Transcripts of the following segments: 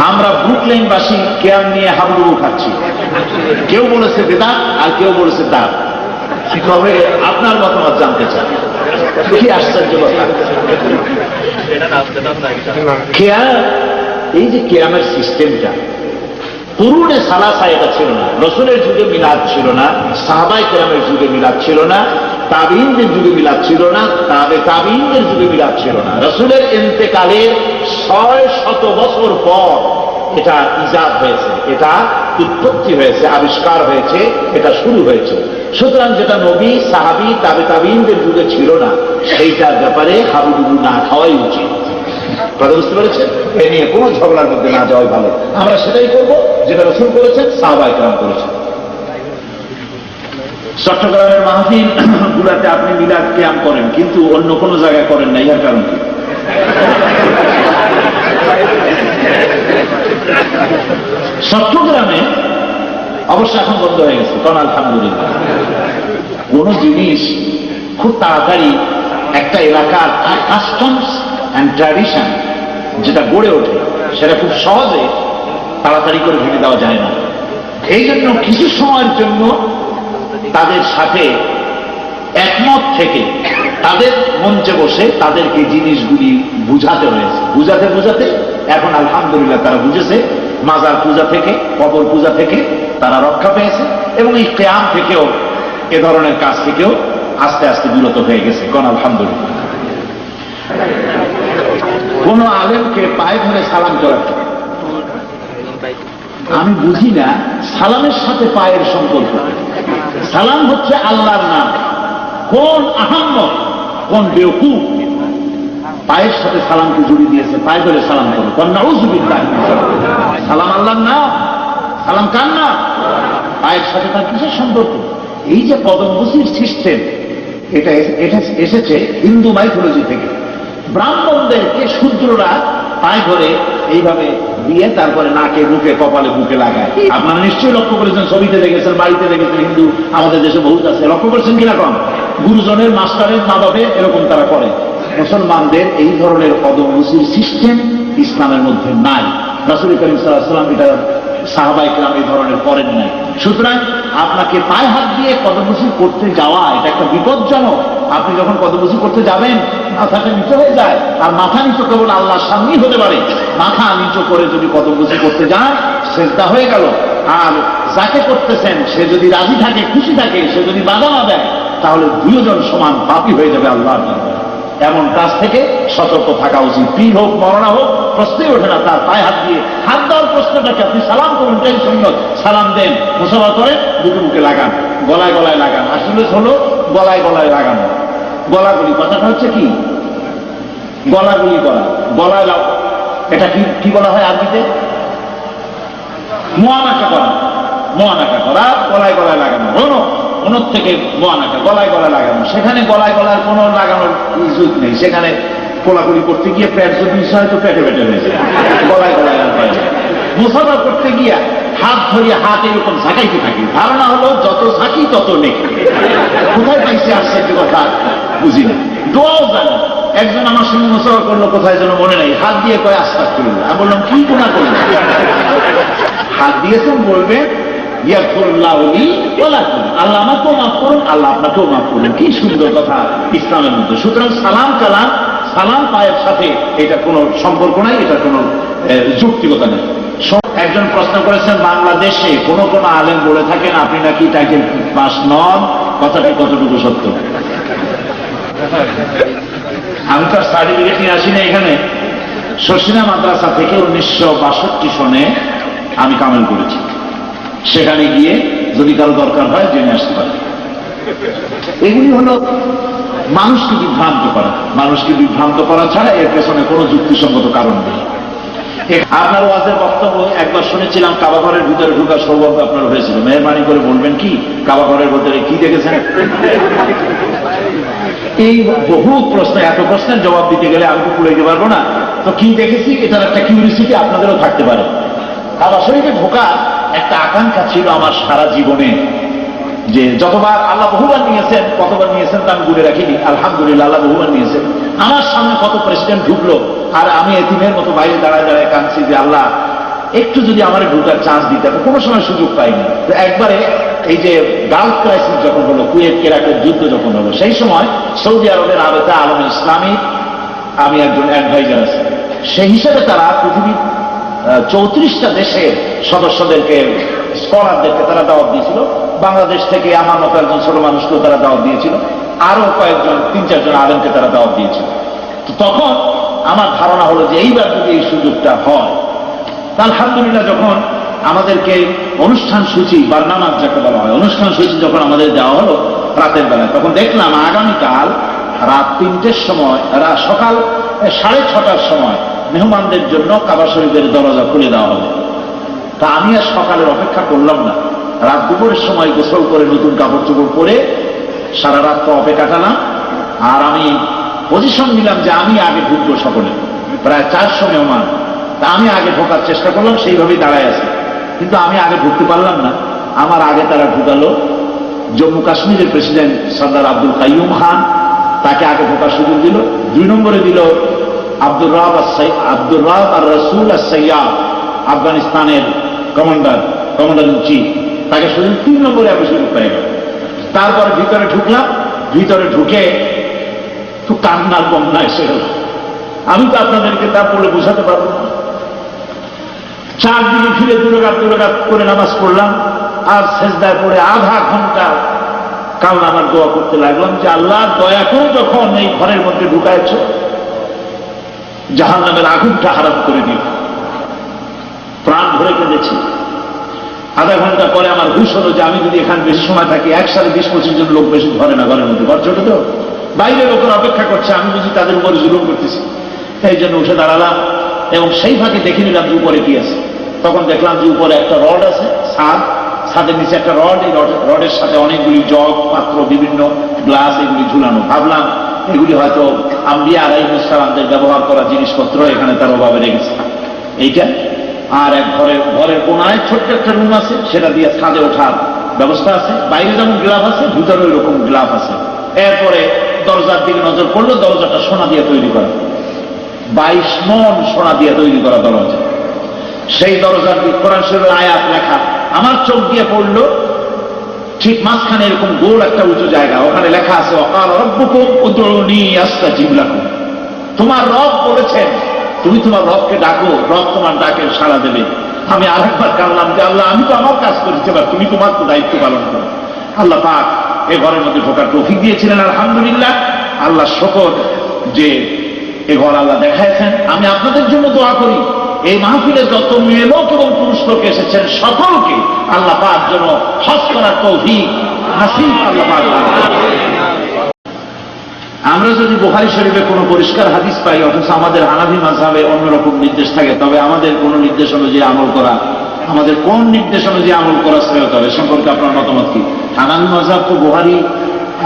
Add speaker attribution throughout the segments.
Speaker 1: আমরা ব্রুকলেনবাসী কেয়াম নিয়ে হাবুডুবু খাচ্ছি। কেউ বলেছে বেদাত আর কেউ বলেছে দাঁত। তবে আপনার মতামত জানতে চাই, কি আশ্চর্য কথা। কেয়াম, এই যে কেয়ামের সিস্টেমটা, কুরুনে সালাসা এটা ছিল না। রসুলের যুগে মিলাদ ছিল না, সাহাবায়ে কেরামের যুগে মিলাদ ছিল না, তাবিঈনদের যুগে মিলাদ ছিল না, তাবিঈনদের যুগে মিলাদ ছিল না। রসুলের ইন্তেকালের 600 বছর পর এটা ইজাদ হয়েছে, এটা উৎপত্তি হয়েছে, আবিষ্কার হয়েছে, এটা শুরু হয়েছে। সুতরাং যেটা নবী, সাহাবী, তাবিঈনদের যুগে ছিল না, সেইটার ব্যাপারে হাবুডুবু না খাওয়াই উচিত। কথা বুঝতে পেরেছেন? এ নিয়ে কোনো ঝগড়ার মধ্যে না যাওয়াই ভালো। আমরা সেটাই করবো যেটা রাসূল করেছেন, সাহাবায়ে কেরাম করেছেন। চট্টগ্রামের মাহফিল গুলাতে আপনি মিলাদ কিয়াম করেন, কিন্তু অন্য কোনো জায়গায় করেন না, ইহার কারণ কি? চট্টগ্রামে অবশ্য এখন বন্ধ হয়ে গেছে, কারণ আলহামদুলিল্লাহ কোন জিনিস খুব তাড়াতাড়ি একটা এলাকার কাস্টমস অ্যান্ড ট্র্যাডিশন যেটা গড়ে ওঠে, সেটা খুব সহজে তাড়াতাড়ি করে ভেঙে দেওয়া যায় না। এই জন্য কিছু সময়ের জন্য তাদের সাথে একমত থেকে তাদের মঞ্চে বসে তাদেরকে জিনিসগুলি বুঝাতে হয়েছে। বুঝাতে বুঝাতে এখন আলহামদুলিল্লাহ তারা বুঝেছে। মাজার পূজা থেকে, কবর পূজা থেকে তারা রক্ষা পেয়েছে, এবং এই কিয়াম থেকেও, এ ধরনের কাজ থেকেও আস্তে আস্তে বিরত হয়ে গেছে। কোন আলহামদুলিল্লাহ। কোন আলেমকে পায়ে ধরে সালাম করাতে, আমি বুঝি না সালামের সাথে পায়ের সম্পর্ক। সালাম হচ্ছে আল্লাহর নাম। কোন আহাম্মক, কোন বেওকুফ পায়ের সাথে সালামকে জড়িয়ে দিয়েছে, পায়ে ধরে সালাম করো। নাউযুবিল্লাহ। সালাম আল্লাহর নাম, সালাম কার নাম? পায়ের সাথে তার কিসের সম্পর্ক? এই যে পদমবুসির সিস্টেম, এটা এসেছে হিন্দু মাইথোলজি থেকে। ব্রাহ্মণদেরকে শূদ্ররা পায়ে ধরে এইভাবে দিয়ে তারপরে নাকে, মুখে, কপালে, বুকে লাগায়। আপনারা নিশ্চয়ই লক্ষ্য করেছেন, ছবিতে দেখেছেন, বাড়িতে দেখেছেন, হিন্দু আমাদের দেশে বহুত আছে। লক্ষ্য করেছেন কিনা? কম গুরুজনের, মাস্টারের, মা বাপের এরকম তারা করে। মুসলমানদের এই ধরনের পদমবুসির সিস্টেম ইসলামের মধ্যে নাই। রাসূল করিম সাল্লাল্লাহু আলাইহি ওয়াসাল্লাম এটা, সাহাবায়ে কেরাম এই ধরনের করেন নাই। সুতরাং আপনাকে পায়ে হাত দিয়ে কদমবুসি করতে যাওয়া এটা একটা বিপজ্জনক। আপনি যখন কদমবুসি করতে যাবেন, মাথাটা নিচু হয়ে যায়, আর মাথা নিচু কেবল আল্লাহর সামনেই হতে পারে। মাথা নিচু করে যদি কদমবুসি করতে যান, সেজদা হয়ে গেল। আর যাকে করতেছেন সে যদি রাজি থাকে, খুশি থাকে, সে যদি বাধা না দেয়, তাহলে দুইজন সমান পাপী হয়ে যাবে আল্লাহর দরবারে। এমন কাজ থেকে সতর্ক থাকা উচিত। পীর হোক, মরনা হোক, প্রশ্নই ওঠে না তার পায়ে হাত দিয়ে। হাত দেওয়ার প্রশ্নটাকে, আপনি সালাম করুন, তাই সুন্নত। সালাম দেন, মুসাফা করেন, বুকে বুকে লাগান, গলায় গলায় লাগান। আসলে হলো গলায় গলায় লাগানো। গলাগুলি, কথাটা হচ্ছে কি? গলাগুলি করা, গলায় লাগা। এটা কি বলা হয় আরবিতে? মুআনাকা করা। মুআনাকা করা, গলায় গলায় লাগানো। ওনর থেকে মুআনাকা, গলায় গলায় লাগানো। সেখানে গলায় গলায় কোনো লাগানোর সুযোগ নেই। সেখানে কোলাকুলি করতে গিয়ে পেট যদি হয়তো পেটে পেটে হয়েছে, গলায় গলায় লাগানো। মুসাফা করতে গিয়া হাত ধরিয়ে হাত এরকম ঝাঁকাইতে থাকি। ধারণা হলো যত ঝাঁকি তত নেই। কোথায় পাইছে আসছে কথা বুঝি না। দোয়াও জানি। একজন আমার সঙ্গে মুসাফা করলো, কোথায় যেন মনে নাই, হাত দিয়ে কয় আস্তাগফিরুল্লাহ। আমি বললাম কি গুনাহ করলেন? হাত দিয়েছেন, বলবেন আল্লাহ আমাকেও মাফ করুন, আল্লাহ আপনাকেও মাফ করুন। কি সুন্দর কথা ইসলামের মধ্যে। সুতরাং সালাম কালাম, সালাম পায়ের সাথে এটা কোনো সম্পর্ক নাই, এটা কোনো যুক্তিকতা নেই। একজন প্রশ্ন করেছেন, বাংলাদেশে কোন কোন আলেম বলে থাকেন আপনি নাকি টাইটেল পাস নন, কথাটি কতটুকু সত্য? আমি তো সার্টিফিকেট নিয়ে আসি না এখানে। শর্ষিনা মাদ্রাসা থেকে 1962 সনে আমি কামেল করেছি। সেখানে গিয়ে যদি কারো দরকার হয় জেনে আসতে পারে। এগুলি হলো মানুষকে বিভ্রান্ত করা। মানুষকে বিভ্রান্ত করা ছাড়া এর পেছনে কোনো যুক্তিসঙ্গত কারণ নেই। আপনার ওয়াজের বক্তব্য একবার শুনেছিলাম, কাবাঘরের ভিতরে ঢোকার সৌভাগ্য আপনার হয়েছিল। মেহরবানি করে বলবেন কি কাবাঘরের ভিতরে কি দেখেছেন? এই বহু প্রশ্ন, এত প্রশ্নের জবাব দিতে গেলে আমি তো পুড়ে দিতে পারবো না। তো কি দেখেছি এটার একটা কিউরিসিটি আপনাদেরও থাকতে পারে। কাবা শরীফে ঢোকার একটা আকাঙ্ক্ষা ছিল আমার সারা জীবনে, যে যতবার আল্লাহ বহুবার নিয়েছেন, কতবার নিয়েছেন তা আমি গুলে রাখিনি। আলহামদুলিল্লাহ আল্লাহ বহুবার নিয়েছেন। আমার সামনে কত প্রেসিডেন্ট ঢুকলো, আর আমি এতিমের মতো বাইরে দাঁড়ায় দাঁড়ায় কাঁদছি যে আল্লাহ একটু যদি আমার ঢুকার চান্স দিতে, কোনো সময় সুযোগ পাইনি। তো একবারে এই যে গালফ ক্রাইসিস যখন হলো, কুয়েত কেরাকের যুদ্ধ যখন হলো, সেই সময় সৌদি আরবের রাবেতা আলম ইসলামী আমি একজন অ্যাডভাইজার আছি, সেই হিসাবে তারা পৃথিবীর 34টা দেশের সদস্যদেরকে, স্কলারদেরকে তারা দাওয়াত দিয়েছিল। বাংলাদেশ থেকে আমার মতো একজন ছোট মানুষকেও তারা দাওয়াত দিয়েছিল, আরো কয়েকজন 3-4 জন আলেমকে তারা দাওয়াত দিয়েছিল। তো তখন আমার ধারণা হলো যে এইবার যদি এই সুযোগটা হয়, আলহামদুলিল্লাহ যখন আমাদেরকে অনুষ্ঠান সূচি বা নামাজ যাকে বলা হয়, অনুষ্ঠান সূচি যখন আমাদের দেওয়া হলো রাতের বেলায়, তখন দেখলাম আগামীকাল রাত 3টের সময়, সকাল 6:30টার সময় মেহমানদের জন্য কাবা শরীফের দরজা খুলে দেওয়া হবে। তা আমি আর সকালের অপেক্ষা করলাম না, রাত দুপুরের সময় গোসল করে নতুন কাপড় চোপড় পরে সারা রাত তো অপেক্ষা কাটালাম। আর আমি পজিশন নিলাম যে আমি আগে ঢুকবো, সকলে প্রায় 400 মেহমান। তা আমি আগে ঢোকার চেষ্টা করলাম, সেইভাবেই দাঁড়ায় আছে, কিন্তু আমি আগে ঢুকতে পারলাম না। আমার আগে তারা ঢুকালো জম্মু কাশ্মীরের প্রেসিডেন্ট সর্দার আব্দুল কাইয়ুম খান, তাকে আগে ঢোকার সুযোগ দিল। 2 নম্বরে দিল আব্দুর রাব আর রসুল সৈয়াদ, আফগানিস্তানের কমান্ডার ইন চিফ, তাকে সুযোগ 3 নম্বরে আমি সুযোগ পেয়ে গেল। তারপরে ভিতরে ঢুকলাম, ভিতরে ঢুকে তো কান্নার বন্যা এসে গেল। আমি তো আপনাদেরকে তারপরে বোঝাতে পারবো না। 4 দিকে ফিরে 2 রাকাত করে নামাজ পড়লাম, আর সেজদায় পড়ে আধা ঘন্টা কাল আমার দোয়া করতে লাগলাম যে আল্লাহ দয়া করে যখন এই ঘরের মধ্যে ঢুকাইছ, জাহান্নামের আগুনটা হারাম করে দিও। প্রাণ ভরে কেঁদেছি। আধা ঘন্টা পরে আমার হুশ হলো যে আমি যদি এখানে বেশি সময় থাকি, 1-25 জন লোক বেশি ধরে না ঘরের মধ্যে, ঘর ছোট তো, বাইরে লোকের অপেক্ষা করছে, আমি বুঝি তাদের উপরে জুলুম করতেছি। এই জন্য উঠে দাঁড়ালাম এবং সেই ফাঁকে দেখে নিলাম যে উপরে কি আছে। তখন দেখলাম যে উপরে একটা রড আছে, ছাদের নিচে একটা রড, এই রডের সাথে অনেকগুলি জগ, পাত্র, বিভিন্ন গ্লাস এগুলি ঝুলানো। ভাবলাম এগুলি হয়তো আম্বিয়া আলাইহিস সালামদের ব্যবহার করা জিনিসপত্র এখানে তার অভাবে রেখেছে এইটা। আর এক ঘরের কোনায় ছোট্ট একটা রুম আছে, সেটা দিয়ে ছাদে ওঠার ব্যবস্থা আছে। বাইরে যেমন গ্লাফ আছে, ভিতরে ওই রকম গ্লাফ আছে। এরপরে দরজার দিকে নজর পড়লো, দরজাটা সোনা দিয়ে তৈরি করা, 22 মণ সোনা দিয়ে তৈরি করা দরজা। সেই দরজার কোরআন শরীফের আয়াত লেখা আমার চোখ দিয়ে পড়লো, ঠিক মাঝখানে এরকম গোল একটা উঁচু জায়গা, ওখানে লেখা আছে ওয়াকাল রাব্বুকুম উদউনি আস্তাজিব লাকুম। তোমার রব বলেছেন তুমি তোমার রবকে ডাকো, রব তোমার ডাকে সাড়া দেবে। আমি আরেকবার কাঁদলাম যে আল্লাহ আমি তো আমার কাজ করেছি, এবার তুমি তোমার তো দায়িত্ব পালন করো। আল্লাহ পাক এ ঘরের মধ্যে ঢোকার তৌফিক দিয়েছিলেন, আলহামদুলিল্লাহ। আল্লাহ শকর যে এ ঘর আল্লাহ দেখাইছেন। আমি আপনাদের জন্য দোয়া করি, এই মাহফিলে যত মেয়ে লোক এবং পুরুষ লোক এসেছেন সকলকে আল্লাহ পাক যেন হজ করার তৌফিক নসিব আল্লাহ পাক দান করেন। আমরা যদি বুখারী শরীফে কোনো পরিষ্কার হাদিস পাই, অথচ আমাদের হানাফি মাযহাবে অন্যরকম নির্দেশ থাকে, তবে আমাদের কোন নির্দেশ অনুযায়ী আমল করা, আমাদের কোন নির্দেশ অনুযায়ী আমল করা শ্রেয় হবে সম্পর্কে আপনার মতামত কি? হানাফি মাযহাব তো বুখারী,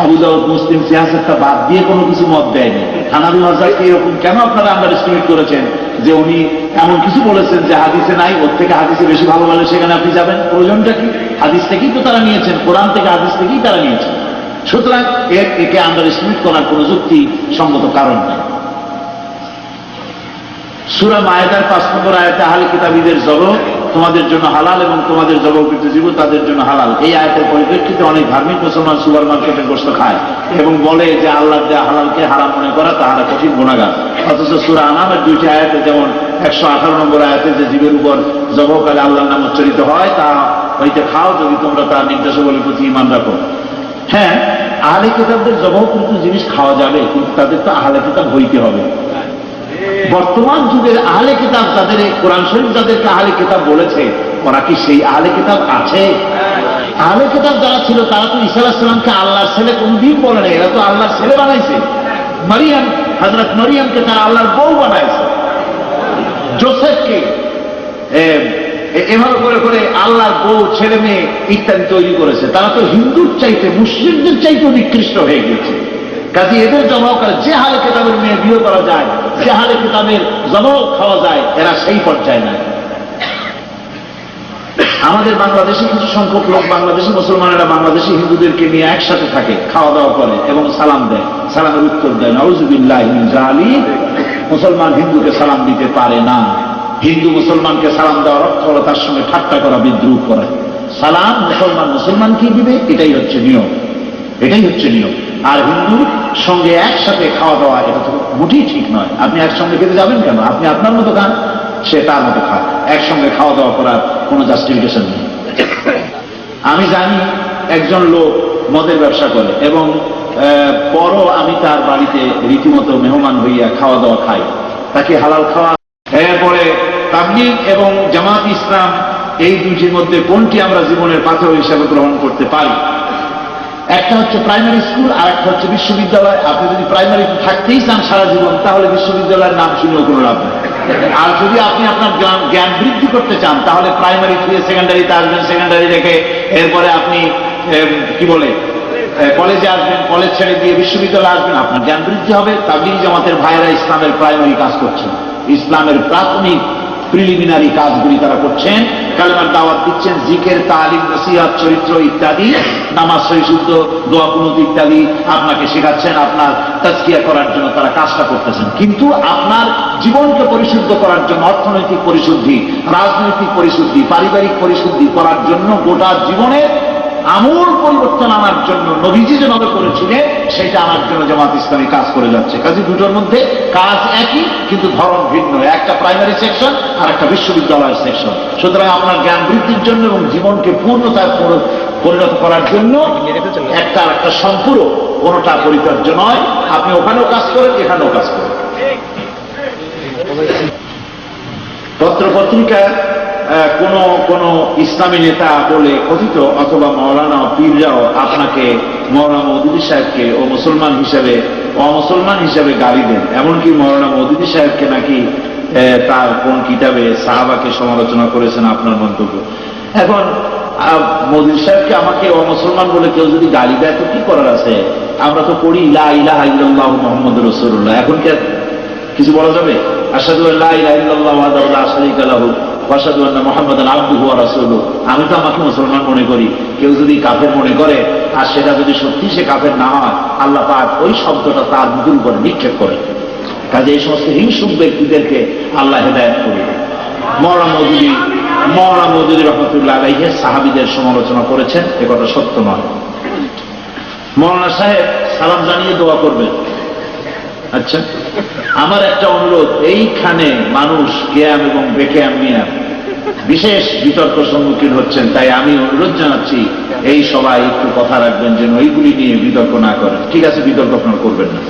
Speaker 1: আবু দাউদ, মুসলিম, সিয়াসতটা বাদ দিয়ে কোনো কিছু মত দেয়নি। হানাফি মাযহাবকে এরকম কেন আপনারা আন্ডার এস্টিমেট করেছেন যে উনি এমন কিছু বলেছেন যে হাদিসে নাই, ওর থেকে হাদিসে বেশি ভালো বলে সেখানে আপনি যাবেন? প্রয়োজনটা কি? হাদিস থেকেই তো তারা নিয়েছেন, কোরআন থেকে হাদিস থেকেই তারা নিয়েছেন। সুতরাং একে আন্ডার এস্টিমেট করার কোন যুক্তি সঙ্গত কারণ নেই। সূরা মায়েদার 5 নম্বর আয়াতে আহলে কিতাবীদের জবাব তোমাদের জন্য হালাল এবং তোমাদের জবাবকৃত জীব তাদের জন্য হালাল, এই আয়াতের পরিপ্রেক্ষিতে অনেক ধার্মিক মুসলমান সুপার মার্কেটের গোশত খায় এবং বলে যে আল্লাহর দেয়া হালালকে হারাম মনে করা তাহারা কঠিন গুনাহগার। অথচ সূরা আনামের 2টি আয়াতে, যেমন 118 নম্বর আয়াতে যে জীবের উপর জবাবকালে আল্লাহর নাম উচ্চারিত হয় তা হইতে খাও যদি তোমরা তার নির্দেশাবলীর প্রতি ঈমান রাখো। হ্যাঁ, আহলে কিতাবদের জবাবকৃত জিনিস খাওয়া যাবে, কিন্তু তাদের তো আহলে কিতাব হইতে হবে। বর্তমান যুগের আহলে কিতাব, যাদের কোরআন শরীফ যাদেরকে আহলে কিতাব বলেছে, ওরা কি সেই আহলে কিতাব আছে? আহলে কিতাব যারা ছিল তারা তো ঈসা আলাইহিস সালামকে আল্লাহর ছেলে কোনদিন বলে না, এরা তো আল্লাহর ছেলে বানাইছে। মারিয়াম, হযরত মারিয়ামকে তারা আল্লাহর বউ বানাইছে। জোসেফকে এভাবে করে করে আল্লাহর বউ, ছেলে মেয়ে ইত্যাদি তৈরি করেছে। তারা তো হিন্দুর চাইতে, মুসলিমদের চাইতে নিকৃষ্ট হয়ে গেছে। কাজে এদের জবাব করে, যে হালে কিতাবের মেয়ে বিয়ে করা যায়, যে হালে কিতাবের জবাব খাওয়া যায়, এরা সেই পর্যায়ে নাই। আমাদের বাংলাদেশে কিছু সংখ্যক লোক, বাংলাদেশি মুসলমানেরা বাংলাদেশি হিন্দুদেরকে নিয়ে একসাথে থাকে, খাওয়া দাওয়া করে এবং সালাম দেয়, সালামের উত্তর দেয়। নাউযুবিল্লাহি মিন যালিক। মুসলমান হিন্দুকে সালাম দিতে পারে না। হিন্দু মুসলমানকে সালাম দেওয়ার অর্থ হলো তার সঙ্গে ঠাট্টা করা, বিদ্রুপ করা। সালাম মুসলমান মুসলমানকে দিবে, এটাই হচ্ছে নিয়ম, এটাই হচ্ছে নিয়ম। আর হিন্দুর সঙ্গে একসাথে খাওয়া দাওয়া এটা তো মোটেই ঠিক নয়। আপনি একসঙ্গে খেতে যাবেন কেন? আপনি আপনার মতো খান, সে তার মতো খান, একসঙ্গে খাওয়া দাওয়া করার কোনো জাস্টিফিকেশন নেই। আমি জানি একজন লোক মদের ব্যবসা করে এবং পরও আমি তার বাড়িতে রীতিমতো মেহমান হইয়া খাওয়া দাওয়া খাই, তাকে হালাল খাওয়া। এরপরে তাবলীগ এবং জামাত ইসলাম এই দুটির মধ্যে কোনটি আমরা জীবনের পাথর হিসাবে গ্রহণ করতে পারি? একটা হচ্ছে প্রাইমারি স্কুল আর একটা হচ্ছে বিশ্ববিদ্যালয়। আপনি যদি প্রাইমারিতে থাকতেই চান সারা জীবন, তাহলে বিশ্ববিদ্যালয়ের নাম শুনেও কোনো লাভ নেই। আর যদি আপনি আপনার জ্ঞান বৃদ্ধি করতে চান, তাহলে প্রাইমারি থেকে সেকেন্ডারিতে আসবেন, সেকেন্ডারি রেখে এরপরে আপনি কি বলে কলেজে আসবেন, কলেজ ছেড়ে দিয়ে বিশ্ববিদ্যালয়ে আসবেন, আপনার জ্ঞান বৃদ্ধি হবে। তাবলীগ জামাতের ভাইয়েরা ইসলামের প্রাইমারি কাজ করছেন, ইসলামের প্রাথমিক প্রিলিমিনারি কাজগুলি তারা করছেন, কালেমার দাওয়াত দিচ্ছেন, জিকের, তালিম, নসিহত, চরিত্র ইত্যাদি, নামাজ, সহিশুদ্ধ, দোয়া কুনুত ইত্যাদি আপনাকে শেখাচ্ছেন, আপনার তাজকিয়া করার জন্য তারা কাজটা করতেছেন। কিন্তু আপনার জীবনকে পরিশুদ্ধ করার জন্য, অর্থনৈতিক পরিশুদ্ধি, রাজনৈতিক পরিশুদ্ধি, পারিবারিক পরিশুদ্ধি করার জন্য, গোটা জীবনের আমূল পরিবর্তন আনার জন্য নবীজি যেভাবে করেছিলেন সেটা আনার জন্য জামাত ইসলামী কাজ করে যাচ্ছে। কাজে দুটোর মধ্যে কাজ একই, কিন্তু ধরন ভিন্ন। একটা প্রাইমারি সেকশন আর একটা বিশ্ববিদ্যালয়ের সেকশন। সুতরাং আপনার জ্ঞান বৃদ্ধির জন্য এবং জীবনকে পূর্ণতায় পরিণত করার জন্য একটা একটা সম্পূরক, কোনোটা পরিচর্য নয়। আপনি ওখানেও কাজ করেন, এখানেও কাজ করেন। পত্র পত্রিকা কোন ইসলামী নেতা বলে কথিত অথবা মাওলানা পীররাও আপনাকে মাওলানা মওদুদী সাহেবকে ও মুসলমান হিসেবে অমুসলমান হিসেবে গালি দেন। এমনকি মাওলানা মওদুদী সাহেবকে নাকি তার কোন কিতাবে সাহাবাকে সমালোচনা করেছেন আপনার মন্তব্য। এখন মওদুদী সাহেবকে আমাকে অমুসলমান বলে কেউ যদি গালি দেয় তো কি করার আছে? আমরা তো পড়ি লা ইলাহা ইল্লাল্লাহু মুহাম্মাদুর রাসূলুল্লাহ। এখন কি কিছু বলা যাবে? আশহাদু আল্লা ইলাহা ইল্লাল্লাহু ওয়াহদাহু লা শারীকা লাহু ওয়া আশহাদু আন্না মুহাম্মাদান আবদুহু ওয়া রাসূলুহু। আমি তো আমাকে মুসলমান মনে করি, কেউ যদি কাফের মনে করে আর সেটা যদি সত্যি সে কাফের না হয়, আল্লাহ পাক ওই শব্দটা তার মুখের উপরে নিক্ষেপ করে। কাজে এই সমস্ত হিংসুক ব্যক্তিদেরকে আল্লাহ হেদায়েত করবে। মাওলানা মওদুদী রহমাতুল্লাহ আলাইহি সাহাবীদের সমালোচনা করেছেন, এ কথা সত্য নয়। মাওলানা সাহেব সালাম জানিয়ে দোয়া করবেন। আচ্ছা, আমার একটা অনুরোধ, এইখানে মানুষ কেয়াম এবং বেকেয়াম নিয়ে বিশেষ বিতর্ক সম্মুখীন হচ্ছেন, তাই আমি অনুরোধ জানাচ্ছি এই সবাই একটু কথা রাখবেন যেন এইগুলি নিয়ে বিতর্ক না করেন। ঠিক আছে, বিতর্ক আপনারা করবেন না।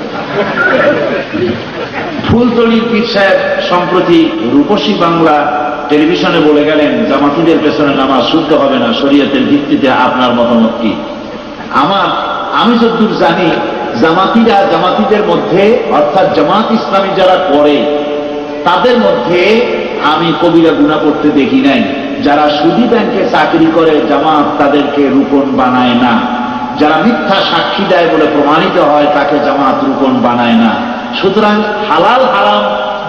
Speaker 1: ফুলতলির পীর সাহেব সম্প্রতি রূপসী বাংলা টেলিভিশনে বলে গেলেন জামাতিদের পেছনে নামাজ শুদ্ধ হবে না, শরীয়তের ভিত্তিতে আপনার মতামত কি? আমি যতদূর জানি জামাতিদের মধ্যে, অর্থাৎ জামাত ইসলামী যারা করে তাদের মধ্যে আমি কবিরা গুনাহ করতে দেখি নাই। যারা সুদী ব্যাংকে চাকরি করে জামাত তাদেরকে রুকন বানায় না। যারা মিথ্যা সাক্ষী দেয় বলে প্রমাণিত হয় তাকে জামাত রুকন বানায় না। সুতরাং হালাল হারাম,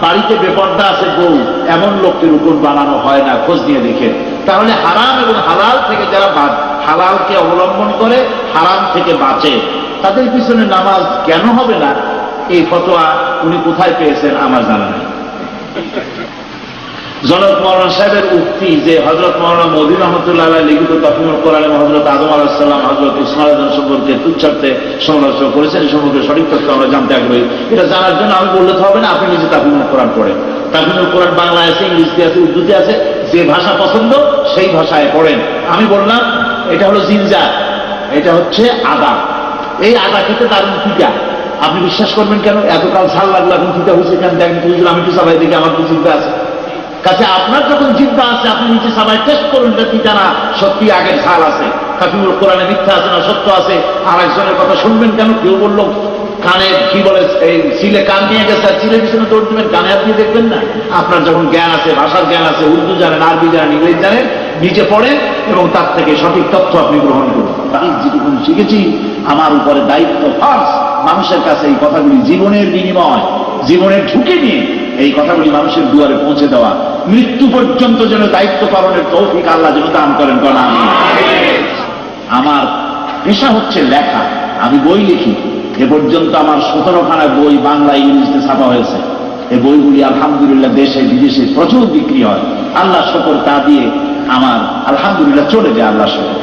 Speaker 1: বাড়িতে বেপর্দা আছে বউ, এমন লোককে রুকন বানানো হয় না, খোঁজ নিয়ে দেখে। তাহলে হারাম এবং হালাল থেকে যারা হালালকে অবলম্বন করে, হারাম থেকে বাঁচে, তাদের পিছনে নামাজ কেন হবে না? এই ফতোয়া উনি কোথায় পেয়েছেন আমার জানা নেই। জনক মাওলানা সাহেবের উক্তি যে হযরত মাওলানা মওদুদী রহমাতুল্লাহ আলাইহি লিখিত তাফসীরুল কোরআনে হযরত আদম আলাইহিস সালাম হযরত ইসমাঈল আলাইহিস সম্পর্কে তুচ্ছার্থে সমালোচনা করেছেন, এই সম্পর্কে সঠিক তথ্য আমরা জানতে আগ্রহী। এটা জানার জন্য আমি বললে তো হবে না, আপনি নিজে তাফসীরুল কোরআন পড়েন। তাফসীরুল কোরআন বাংলা আছে, ইংরেজিতে আছে, উর্দুতে আছে, যে ভাষা পছন্দ সেই ভাষায় পড়েন। আমি বললাম এটা হলো জিনজার, এটা হচ্ছে আদা। এই আদা খেতে দারুণ তিতা। আপনি বিশ্বাস করবেন কেন? এতকাল ঝাল লাগলো, এখন তিতা হয়েছে কেন? দেখেন বুঝলাম, আমি একটু সবাই দেখি আমার কি চিন্তা আছে। কাছে আপনার যখন চিন্তা আছে আপনি নিচে সবাই টেস্ট করুন যে তিতা না সত্যি আগের ঝাল আছে। তাফসীরুল কোরআনে মিথ্যা আছে না সত্য আছে। আর একজনের কথা শুনবেন কেন? কেউ বললো কানে কি বলে, এই সিলে কান নিয়ে গেছে, সিলের পিছনে দৌড় দিবেন, কানে আপনি দেখবেন না? আপনার যখন জ্ঞান আছে, ভাষার জ্ঞান আছে, উর্দু জানেন, আরবি জানেন, ইংরেজি জানেন, নিজে পড়েন এবং তার থেকে সঠিক তথ্য আপনি গ্রহণ করুন। আমি যেটুকু শিখেছি আমার উপরে দায়িত্ব ফার্স মানুষের কাছে এই কথাগুলি জীবনের বিনিময়, জীবনের ঝুঁকি নিয়ে এই কথাগুলি মানুষের দুয়ারে পৌঁছে দেওয়া, মৃত্যু পর্যন্ত যেন দায়িত্ব পালনের তৌফিক আল্লাহ যেন দান করেন। আমার পেশা হচ্ছে লেখা, আমি বই লিখি। এ পর্যন্ত আমার 17খানা বই বাংলা ইংরেজিতে ছাপা হয়েছে। এই বইগুলি আলহামদুলিল্লাহ দেশে বিদেশে প্রচুর বিক্রি হয়। আল্লাহ শুকর, তা দিয়ে আমার আলহামদুলিল্লাহ চলে যায়, আল্লাহ শুকর।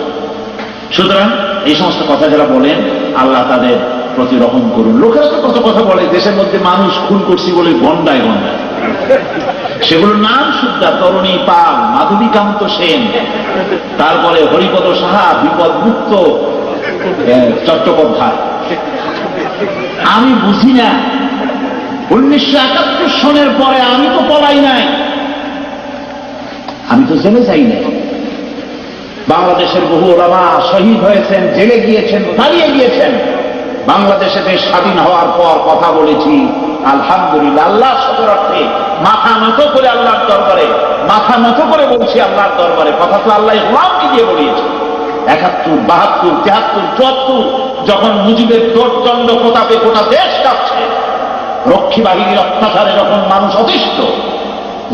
Speaker 1: সুতরাং এই সমস্ত কথা যারা বলেন, আল্লাহ তাদের প্রতি রহম করুন। লোকেরা তো কত কথা বলে, দেশের মধ্যে মানুষ খুন করছি বলে গন্ডায় গন্ডায়, সেগুলোর নাম শুদ্ধা, তরুণী পাল, মাধবীকান্ত সেন, তারপরে হরিপদ সাহা, বিপদ মুক্ত চট্টোপাধ্যায়। আমি বুঝি না, 1971 সনের পরে আমি তো পলাই নাই, আমি তো জেলে যাই নাই। বাংলাদেশের বহু ওলামা শহীদ হয়েছেন, জেলে গিয়েছেন, দাঁড়িয়ে গিয়েছেন। বাংলাদেশে দেশ স্বাধীন হওয়ার পর কথা বলেছি, আলহামদুলিল্লাহ, আল্লাহ শুকরার্থে মাথা নত করে আল্লাহর দরবারে, মাথা নত করে বলছি আল্লাহর দরবারে। কথা তো আল্লাহ গোলামকে দিয়ে বলিয়েছে। 71, 72, 73, 74 যখন মুজিবের দোর্দণ্ড প্রতাপে গোটা দেশ কাঁপছে, রক্ষী বাহিনীর অত্যাচারে যখন মানুষ অতিষ্ঠ,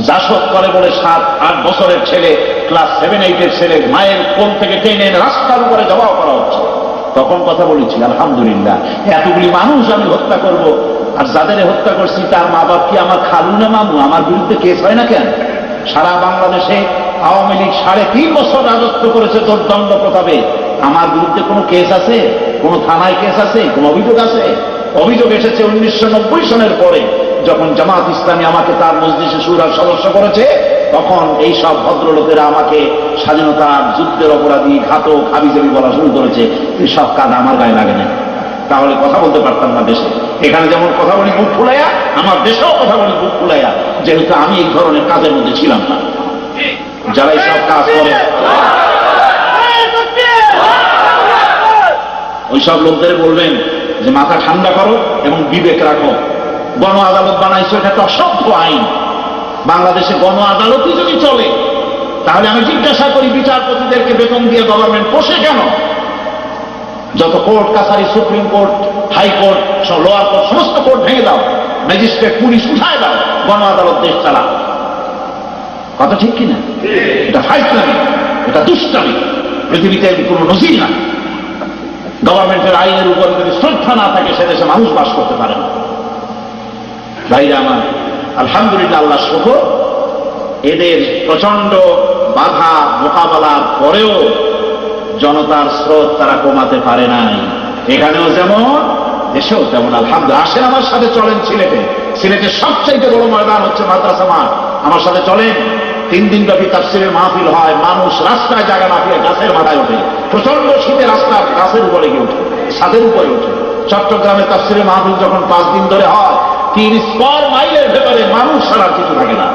Speaker 1: জাসদ করে বলে 7-8 বছরের ছেলে, ক্লাস 7-8 ছেলে মায়ের কোল থেকে টেনে রাস্তার উপরে জবাও করা হচ্ছে, তখন কথা বলেছি আলহামদুলিল্লাহ, এতগুলি মানুষ আমি হত্যা করব, আর যাদের হত্যা করছি তার মা বাপ কি আমার খালু না মামু? আমার বিরুদ্ধে কেস হয় না কেন? সারা বাংলাদেশে আওয়ামী লীগ 3.5 বছর রাজত্ব করেছে দোর্দণ্ড প্রতাপে, আমার বিরুদ্ধে কোনো কেস আছে? কোনো থানায় কেস আছে? কোনো অভিযোগ আছে? অভিযোগ এসেছে 1990 সনের পরে, যখন জামাত ইসলামী আমাকে তার মজলিসে শুরার সদস্য করেছে, তখন এই সব ভদ্রলোকেরা আমাকে স্বাধীনতার যুদ্ধের অপরাধী, ঘাতক, হাবিজাবি বলা শুরু করেছে। এই সব কাজ আমার গায়ে লাগে না, তাহলে কথা বলতে পারতাম না দেশে। এখানে যেমন কথা বলি বুক ফুলাইয়া, আমার দেশেও কথা বলি বুক ফুলাইয়া, যেহেতু আমি এই ধরনের কাজের মধ্যে ছিলাম না। যারা এই সব কাজ করে, ওই সব লোকদের বলবেন যে মাথা ঠান্ডা করো এবং বিবেক রাখো। গণ আদালত বানাইছো, এটা একটা অসভ্য আইন। বাংলাদেশে গণ আদালতই যদি চলে, তাহলে আমি জিজ্ঞাসা করি বিচারপতিদেরকে বেতন দিয়ে গভর্নমেন্ট পোষে কেন? যত কোর্ট কাছারি, supreme court, high court, lower court, সমস্ত কোর্ট ভেঙে দাও, ম্যাজিস্ট্রেট, পুলিশ উঠায় দাও, গণ আদালত দেশ চালা। কথা ঠিক কিনা? এটা ফাইজলামি, এটা দুষ্টামি, পৃথিবীতে কোনো নজির না। গভর্নমেন্টের আইনের উপর যদি শ্রদ্ধা না থাকে, সে দেশে মানুষ বাস করতে পারে না। ভাইরা আমার, আলহামদুলিল্লাহ, আল্লাহ শুকর, এদের প্রচন্ড বাধা মোকাবেলার পরেও জনতার স্রোত তারা কমাতে পারে নাই। এখানেও যেমন, দেশেও তেমন আলহামদুলিল্লাহ। আসেন আমার সাথে, চলেন সিলেটে। সিলেটের সবচাইতে বড় ময়দান হচ্ছে মাদ্রাসা মাঠ। আমার সাথে চলেন, 3 দিন ব্যাপী তাফসীরের মাহফিল হয়। মানুষ রাস্তায় জায়গা না পেয়ে গাছের মাথায় ওঠে, প্রচন্ড শীতে রাস্তার গাছের উপরে গিয়ে ওঠে, ছাদের উপরে ওঠে। চট্টগ্রামে তাফসীরের মাহফিল যখন 5 দিন ধরে হয়, 3 স্কয়ার মাইলের ভেতরে মানুষ ছাড়া কিছু থাকে না।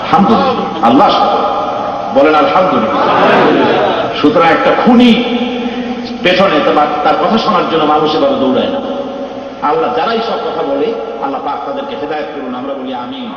Speaker 1: আলহামদুলিল্লাহ, আল্লাহ বলেন আলহামদুলিল্লাহ। সুতরাং একটা খুনি পেছনে তার কথা শোনার জন্য মানুষ এভাবে দৌড়ায় না। আল্লাহ যারাই সব কথা বলে, আল্লাহ পাক তাদেরকে হেদায়েত করুন। আমরা বলি আমিন।